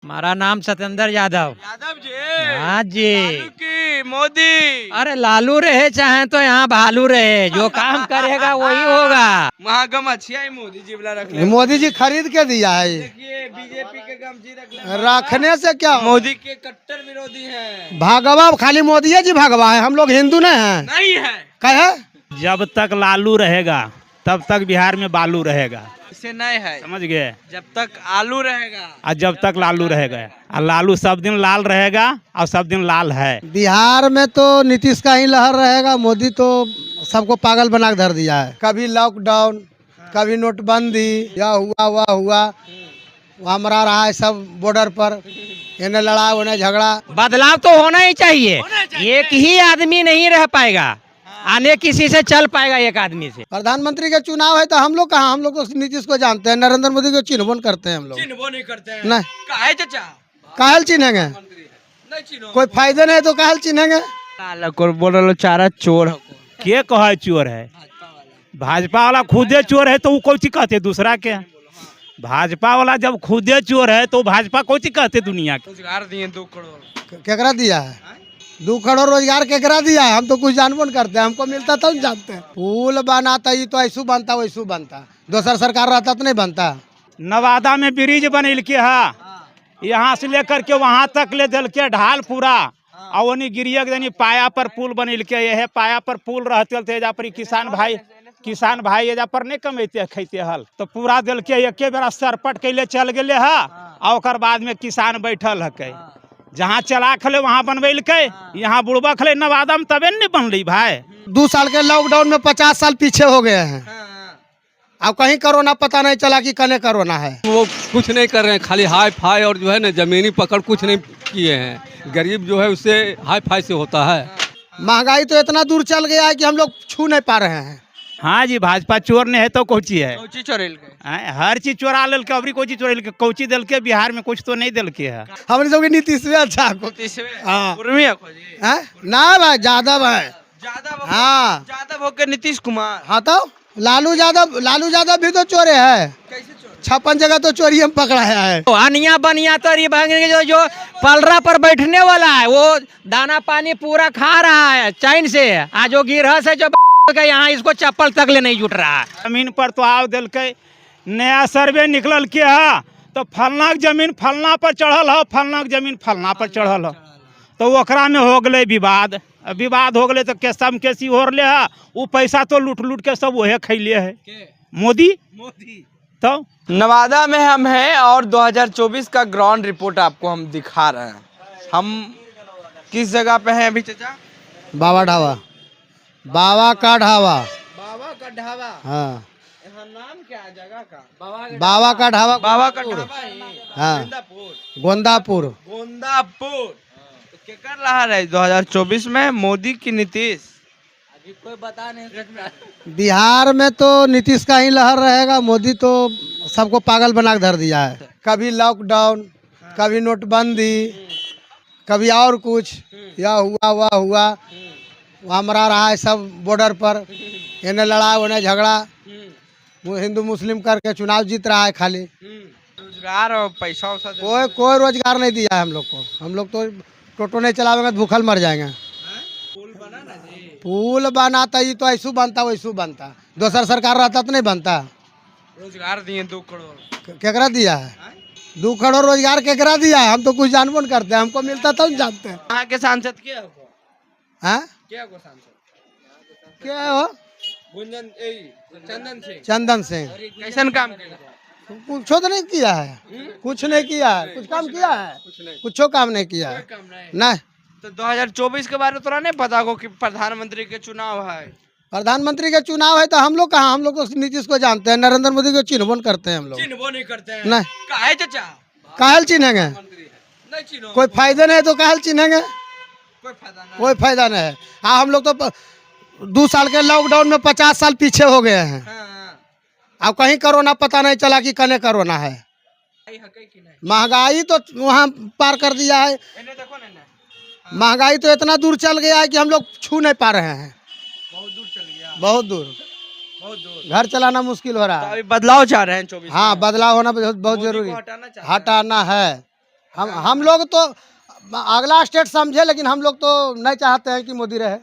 हमारा नाम सत्येंद्र यादव। यादव जी। हाँ जी। लालू की मोदी। अरे लालू रहे चाहे तो यहाँ भालू रहे, जो काम करेगा वही होगा। महागम अच्छी है मोदी जी वाला रख ले। मोदी जी खरीद के दिया है। देखिए बीजेपी के गम जी रख ले। रखने से क्या मोदी के कट्टर विरोधी हैं। भागवा खाली मोदी जी भागवा है, हम लोग हिंदू नहीं हैं। नहीं है। कहे जब तक लालू रहेगा तब तक बिहार में बालू रहेगा, इसे नहीं है। समझ गए। जब तक आलू रहेगा और जब तक लालू रहेगा, और लालू सब दिन लाल रहेगा और सब दिन लाल है। बिहार में तो नीतीश का ही लहर रहेगा। मोदी तो सबको पागल बना के धर दिया है। कभी लॉकडाउन, कभी नोटबंदी, या हुआ वहाँ मरा रहा है सब बॉर्डर पर, इन्हें लड़ा उन्हें झगड़ा। बदलाव तो होना ही चाहिए। एक ही आदमी नहीं रह पाएगा, आने किसी से चल पाएगा एक आदमी से। प्रधानमंत्री के चुनाव है तो हम लोग कहाँ, हम लोग तो नीतीश को जानते हैं, नरेंद्र मोदी को चिन्हबन करते हैं हम लोग। चिन्ह नहीं करते हैं। नहीं, काहे चाचा? काहल चिन्हेंगे? नहीं चिन्हो। कोई फायदे नहीं तो काहल चिन्हेंगे? बोल रहा चारा चोर है। के कहे चोर है? भाजपा वाला खुदे चोर है तो वो कौची कहते दूसरा के? भाजपा वाला जब खुदे चोर है तो भाजपा कौची कहते दुनिया के? रोजगार दिए 2 करोड़। केकरा दिया है? 2 करोड़ रोजगार केकरा दिया है? हम तो कुछ जानबन करते हैं, हमको मिलता तो जानते हैं। पुल बनाता ही तो ऐसू बनता वैसू बनता, दूसरा सरकार रहता तो नहीं बनता। नवादा में ब्रिज बनल के है, यहाँ से लेकर के वहाँ तक ले दल के ढाल पूरा, और वनी गिरिया के पाया पर पुल बनल के। यह पाया पर पुल रहते थे एजा पर किसान भाई एजा पर नहीं कमेते खेते हल, तो पूरा दिल के एक बेरा सरपट कैले चल गए है, और ओकर बाद में किसान बैठल है। जहाँ चला खले वहाँ बनबेल के, यहाँ बुढ़बा खले नवादा में तबे नहीं बनली भाई। 2 साल के लॉकडाउन में 50 साल पीछे हो गए हैं। अब कहीं कोरोना पता नहीं चला कि कने कोरोना है। वो कुछ नहीं कर रहे हैं, खाली हाई फाई और जो है ना जमीनी पकड़ कुछ नहीं किए हैं। गरीब जो है उससे हाई फाई से होता है। महंगाई तो इतना दूर चल गया है कि हम लोग छू नहीं पा रहे हैं। हाँ जी, भाजपा चोर ने है तो कौची है? कौची चोरेल के? हर चीज चोरा लेल के, अबरी कोची चोरेल के, कौची दिल के बिहार में कुछ तो नहीं दिल के है। हमने सब नीतीश में अच्छा हाँ। हैं? ना भाई यादव है। यादव। हाँ यादव होकर नीतीश कुमार। हाँ तो लालू यादव भी तो चोरे है। कैसे चोर? 56 जगह तो चोरी हम पकड़ाया है। तो अनिया बनिया तो ये भागेंगे, जो पलरा पर बैठने वाला है वो दाना पानी पूरा खा रहा है चैन से। आज जो गिरहस है जो यहाँ इसको चप्पल तक ले नहीं जुट रहा है। जमीन पर तो आव दिल के नया सर्वे निकलल के है, तो फलना के जमीन फलना पर चढ़ल है, फलना के जमीन फलना पर चढ़ल है, तो ओकरा में हो गए विवाद। विवाद हो गए तो केसम केसी हो रहे है। वो पैसा तो लूट के सब वहे खैले है मोदी। तो नवादा में हम हैं और 2024 का ग्राउंड रिपोर्ट आपको हम दिखा रहे हैं। हम किस जगह पे हैं अभी चाचा? बाबा ढाबा। बाबा का ढाबा। बाबा का ढाबा। हाँ, यहाँ नाम क्या है जगह का? बाबा का ढाबा। बाबा का ढाबा है। हाँ, गोंदापुर। गोंदापुर। तो क्या कर रहा है 2024 में मोदी की नीतीश? अभी कोई बता नहीं सकता। बिहार में तो नीतीश का ही लहर रहेगा। मोदी तो सबको पागल बना के धर दिया है। कभी लॉकडाउन, कभी नोटबंदी, कभी और कुछ, या हुआ वहाँ मरा रहा है सब बॉर्डर पर, इन्हें लड़ा उन्हें झगड़ा। वो हिंदू मुस्लिम करके चुनाव जीत रहा है खाली। रोजगार और पैसा कोई रोजगार नहीं दिया है हम लोग को। हम लोग तो टोटो नहीं चलावेंगे तो भूखल मर जाएंगे। पुल बनाता ही तो ऐसू बनता वैसू बनता, दूसरा सरकार रहता तो नहीं बनता। रोजगार दिए 2 करोड़। केकरा दिया है? 2 करोड़ रोजगार केकरा दिया है? हम तो कुछ जानबन करते हैं, हमको मिलता तो जानते हैं। यहाँ के सांसद क्या हो? हाँ? क्या हो सांसद? क्या हो? चंदन सिंह। कैसन काम किया? कुछ तो नहीं किया है। कुछ नहीं किया है। कुछ काम किया है? कुछ काम नहीं किया है। नहीं। तो 2024 के बारे में तो नहीं पता को कि प्रधानमंत्री के चुनाव है? प्रधानमंत्री के चुनाव है तो हम लोग कहाँ, हम लोग तो नीतीश को जानते हैं, नरेंद्र मोदी को चिन्हबन करते हैं हम लोग। चिन्ह नहीं करते हैं। नहीं। काहे चाचा? काहल चिन्हेंगे? नहीं चिन्हो। कोई फायदे नहीं तो काहल चिन्हेंगे? कोई फायदा नहीं। कोई फायदा नहीं है। हाँ, हम लोग तो 2 साल के लॉकडाउन में 50 साल पीछे हो गए हैं। अब कहीं कोरोना पता नहीं चला कि कने कोरोना है। महंगाई तो वहाँ पार कर दिया है। महंगाई तो इतना दूर चल गया है कि हम लोग छू नहीं पा रहे हैं। बहुत दूर चल गया। बहुत दूर। घर चलाना मुश्किल हो रहा तो है। अभी बदलाव चाह रहे हैं 24 हाँ, बदलाव होना बहुत जरूरी। हटाना चाहते हैं। हटाना है। हम लोग तो अगला स्टेट समझे, लेकिन हम लोग तो नहीं चाहते हैं कि मोदी रहे।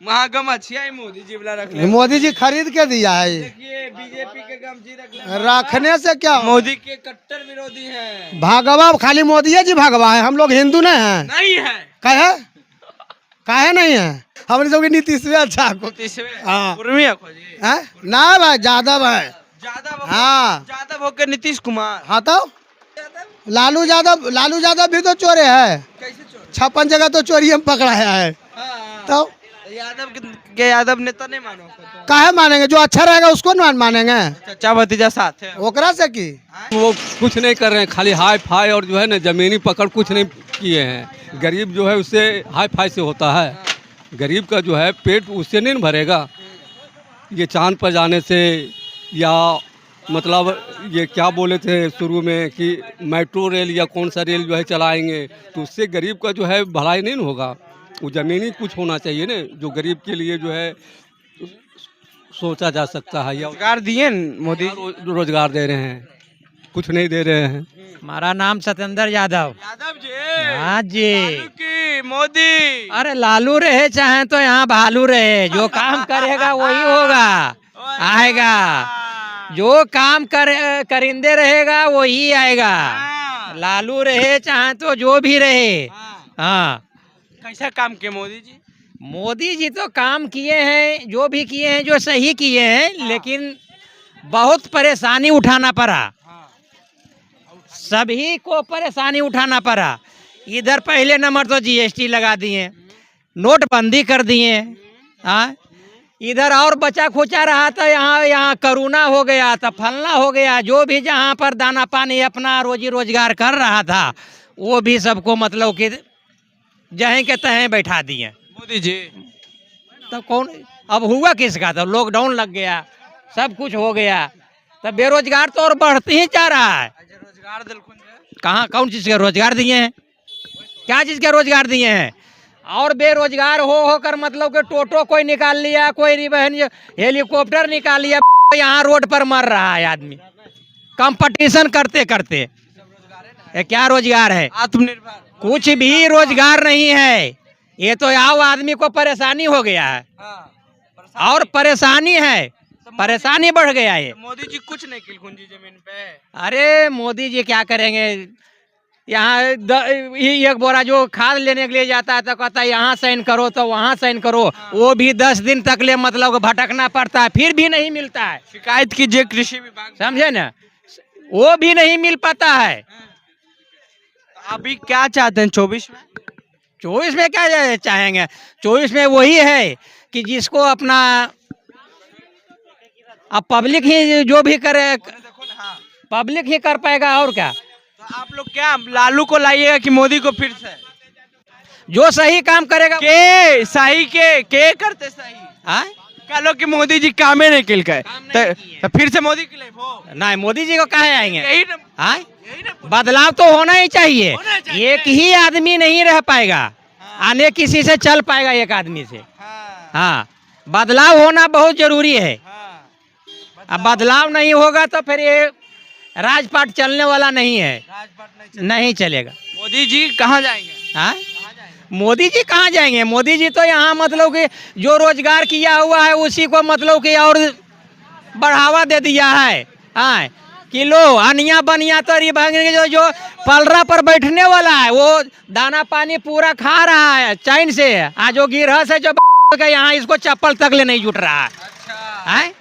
महागम अच्छी है मोदी जी वाला रख ले। मोदी जी खरीद के दिया है ये। देखिए बीजेपी के गमजी रख ले। रखने से क्या होगा? मोदी के कट्टर विरोधी हैं। भागवा खाली मोदी जी भागवा है, हम लोग हिंदू नहीं हैं। नहीं है। काहे नहीं है? हमारे सब नीतीश में अच्छा को। हाँ। उर्मी है खोजी। हैं? ना भाई यादव है। हाँ यादव होकर नीतीश कुमार। हाँ तो लालू यादव भी तो चोरे है। कैसे चोर? 56 जगह तो चोरी में पकड़ाया है। तो यादव नेता नहीं मानो। काहे मानेंगे? जो अच्छा रहेगा उसको ना मानेंगे। चाचा भतीजा साथ है। ओकरा से की वो कुछ नहीं कर रहे हैं, खाली हाई फाई और जो है ना ज़मीनी पकड़ कुछ नहीं किए हैं। गरीब जो है उससे हाई फाई से होता है। गरीब का जो है पेट उससे नहीं भरेगा। ये चांद पर जाने से या मतलब ये क्या बोले थे शुरू में कि मेट्रो रेल या कौन सा रेल जो है चलाएंगे, तो उससे गरीब का जो है भलाई नहीं होगा। वो ज़मीनी कुछ होना चाहिए ना, जो गरीब के लिए जो है सोचा जा सकता है। या रोजगार दिए मोदी। रोजगार दे रहे हैं, कुछ नहीं दे रहे हैं। हमारा नाम सत्येंद्र यादव। यादव जी। हाँ जी। लालू की मोदी। अरे लालू रहे चाहे तो यहाँ भालू रहे, जो काम करेगा वही होगा, आएगा। जो काम करिंदे रहेगा वही आएगा। लालू रहे चाहे तो जो भी रहे। हाँ। कैसा काम किए मोदी जी? मोदी जी तो काम किए हैं, जो भी किए हैं जो सही किए हैं, लेकिन बहुत परेशानी उठाना पड़ा। सभी को परेशानी उठाना पड़ा। इधर पहले नंबर तो जीएसटी लगा दिए, नोटबंदी कर दिए। हाँ, इधर और बचा खोचा रहा था, यहाँ कोरोना हो गया था, फलना हो गया। जो भी जहाँ पर दाना पानी अपना रोजी रोजगार कर रहा था वो भी सबको मतलब कि जहें के तहें बैठा दिए मोदी जी। तो कौन अब हुआ किसका? तो लॉकडाउन लग गया, सब कुछ हो गया, तो बेरोजगार तो और बढ़ते ही जा रहा है। रोजगार कहाँ कौन चीज़ के रोजगार दिए हैं? क्या चीज़ के रोजगार दिए हैं? और बेरोजगार होकर मतलब कि टोटो कोई निकाल लिया, कोई बहन हेलीकॉप्टर निकाल लिया, यहाँ रोड पर मर रहा है आदमी कंपटीशन करते करते। ये क्या रोजगार है? आत्मनिर्भर। कुछ भी रोजगार नहीं है। ये तो आओ आदमी को परेशानी हो गया है, और परेशानी है, परेशानी बढ़ गया है। मोदी जी कुछ नहीं किलकुंजी जमीन पे। अरे मोदी जी क्या करेंगे? यहाँ एक बोरा जो खाद लेने के लिए जाता है तो कहता है यहाँ साइन करो तो वहाँ साइन करो। वो भी 10 दिन तक ले मतलब भटकना पड़ता है, फिर भी नहीं मिलता है। शिकायत कीजिए कृषि विभाग, समझे ना, वो भी नहीं मिल पाता है। अभी क्या चाहते हैं 24 में? 24 में क्या चाहेंगे? 24 में वही है कि जिसको अपना अब पब्लिक ही जो भी करे, पब्लिक ही कर पाएगा, और क्या। तो आप लोग क्या लालू को लाइएगा कि मोदी को फिर से? जो सही काम करेगा के सही के करते सही। हाँ? कह लो कि मोदी जी कामे नहीं किल गए तो फिर से मोदी के लिए वो नहीं, मोदी जी को कहाँ आएंगे? यही ना, हाँ? यही ना। बदलाव तो होना ही चाहिए। एक ही आदमी नहीं रह पाएगा, आने किसी से चल पाएगा एक आदमी से। हाँ, बदलाव होना बहुत जरूरी है। अब बदलाव नहीं होगा तो फिर ये राजपाट चलने वाला नहीं है, नहीं चलेगा। मोदी जी कहाँ जाएंगे? हाँ? मोदी जी कहाँ जाएंगे? मोदी जी तो यहाँ मतलब कि जो रोजगार किया हुआ है उसी को मतलब कि और बढ़ावा दे दिया है। हाँ, किलो अनिया बनिया तो जो पलरा पर बैठने वाला है वो दाना पानी पूरा खा रहा है चैन से। जो गिरहस है जो यहाँ इसको चप्पल तक ले नहीं जुट रहा है,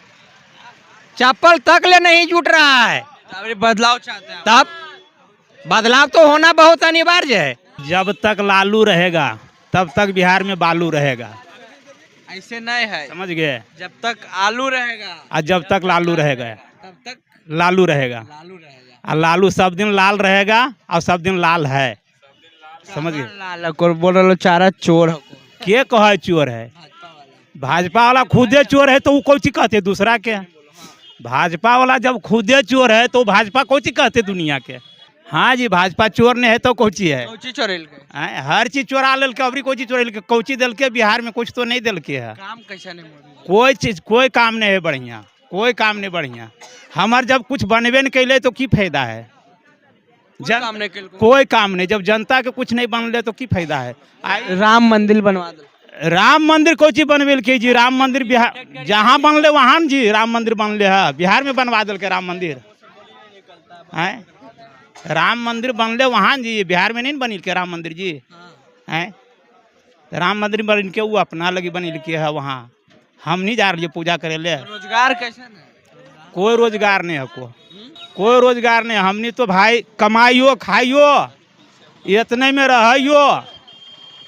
चप्पल तक ले नहीं जुट रहा है। बदलाव चाहते हैं? तब बदलाव तो होना बहुत अनिवार्य है। जब तक लालू रहेगा तब तक बिहार में बालू रहेगा। ऐसे नहीं है, समझ गए? जब तक आलू रहेगा और जब तक लालू रहेगा तब तक लालू रहेगा। लालू रहेगा। और लालू सब दिन लाल रहेगा और सब दिन लाल है। समझ गए? लाल को बोल रहे चारा चोर हो। के कहे चोर है? भाजपा वाला खुदे चोर है तो वो कौन ची कहते दूसरा के? भाजपा वाला जब खुदे चोर है तो भाजपा कौन ची कहते दुनिया के? हाँ जी, भाजपा चोर नहीं है तो कौची है? कौची चोरेल के? हर चीज चोरा लेल के, अबरी कोची चोरेल के, कौची दिल के बिहार में कुछ तो नहीं दिल के है। काम कैसा नहीं मोदी? कोई चीज कोई काम नहीं है बढ़िया, कोई काम नहीं बढ़िया। हमार जब कुछ बनबे न कैले तो की फायदा है? काम नहीं किल को। कोई काम नहीं, जब जनता के कुछ नहीं बनले तो की फायदा है। राम मंदिर बनवा दो। राम मंदिर कोई चीज बनवेल के जी, राम मंदिर बिहार जहाँ बनले वहाँ न जी राम मंदिर बनले है, बिहार में बनवा दिल के राम मंदिर है। राम मंदिर बनले वहाँ जी, बिहार में नहीं बनिल के राम मंदिर जी है। राम मंदिर बन के वो अपना लगी बनिल के है वहाँ, हम नहीं जा रहे पूजा करे ले। रोजगार कैसे है? कोई रोजगार नहीं है, कोई रोजगार नहीं। हमने तो भाई कमाइयो खाइयो इतने में रहियो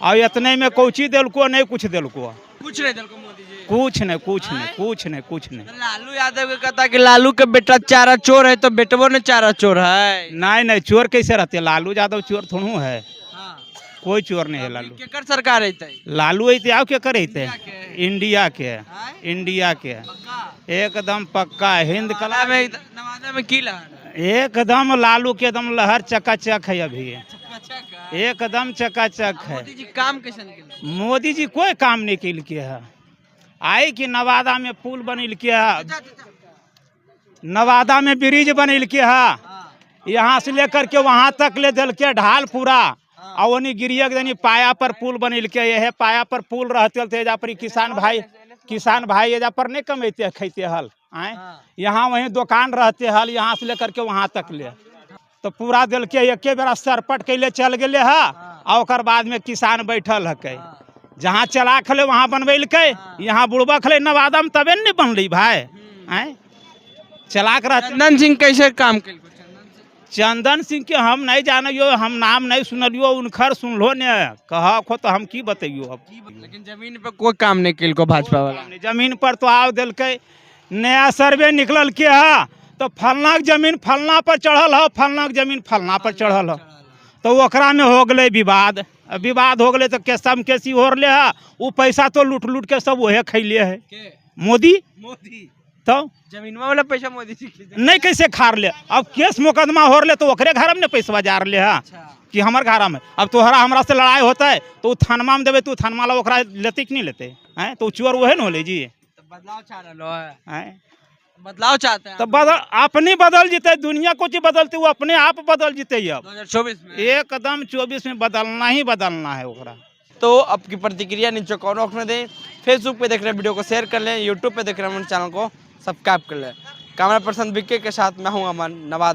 और इतने में कोची दिल को नहीं कुछ दिल को, कुछ नहीं दिल को मोदी जी। कुछ नहीं कुछ नहीं कुछ नहीं कुछ नहीं। लालू यादव का कहता कि लालू के बेटा चारा चोर है तो बेटवो ने चारा चोर है। नहीं नहीं, चोर कैसे रहते? लालू यादव चोर थोड़ू है, कोई चोर नहीं है लालू। केकर सरकार है लालू ऐते आओ क्या करे इंडिया के, इंडिया के एकदम पक्का हिंद कला में नवादा में की लहर एकदम लालू के एकदम लहर चकाचक है अभी, एकदम चकाचक है। मोदी जी काम कैसे निकले? मोदी जी कोई काम नहीं किल के है। आए कि नवादा में पुल बनिल के है, नवादा में ब्रिज बनिल के है, यहाँ से लेकर के वहाँ तक ले दिल के ढाल पूरा और वनी गिरिया के पाया पर पुल बनिल के है। पाया पर पुल रहते थे एजा पर किसान भाई एजा पर नहीं कमेते खैते हल आए, यहाँ वहीं दुकान रहते हल, यहाँ से लेकर के वहाँ तक ले तो पूरा दिल के एक बेरा सरपट कैले चल गए है। और ओकर बाद में किसान बैठल है, जहाँ चला खले वहाँ बनबेल के, यहाँ बुढ़बा खले नवादा में तबे नहीं बनली भाई आए चलाक रहते। चंदन सिंह कैसे काम किल? चंदन सिंह के हम नहीं जानियो, हम नाम नहीं सुनलियो, उनखर सुनलो ने कहा खो तो हम की बतइयो अब। लेकिन जमीन पर कोई काम नहीं किल को भाजपा वाला। जमीन पर तो आओ दिल के नया सर्वे निकलल के है तो फलना के जमीन फलना पर चढ़ल है, फलना के जमीन फलना पर चढ़ल है तो ओकरा में हो गए विवाद। विवाद हो गए तो केसम केसी हो रहे है, वो पैसा तो लूट लूट के सब वही खैले है मोदी। तो जमीन वाला पैसा मोदी जी नहीं कैसे खार ले, अब केस मुकदमा हो रहे तो ओकरे घर में पैसा जा रहे है कि हमार घर में। अब तोहरा हमरा से लड़ाई होता है तो थानमा में देवे तो थानमा ला ओकरा लेते कि नहीं लेते हैं, तो चोर वही न होले जी। बदलाव चाह रहा हैं बदलाव चाहते हैं तो बदल अपनी बदल जीते, दुनिया को चीज बदलती वो अपने आप बदल जीते। अब 2024 में एकदम 24 में बदलना ही बदलना है ओकरा। तो आपकी प्रतिक्रिया नीचे कमेंट में दें। फेसबुक पे देख रहे हैं वीडियो को शेयर कर लें, यूट्यूब पे देख रहे हैं चैनल को सब्सक्राइब कर लें। कैमरा पर्सन विक्की के साथ मैं हूं अमन, नवादा।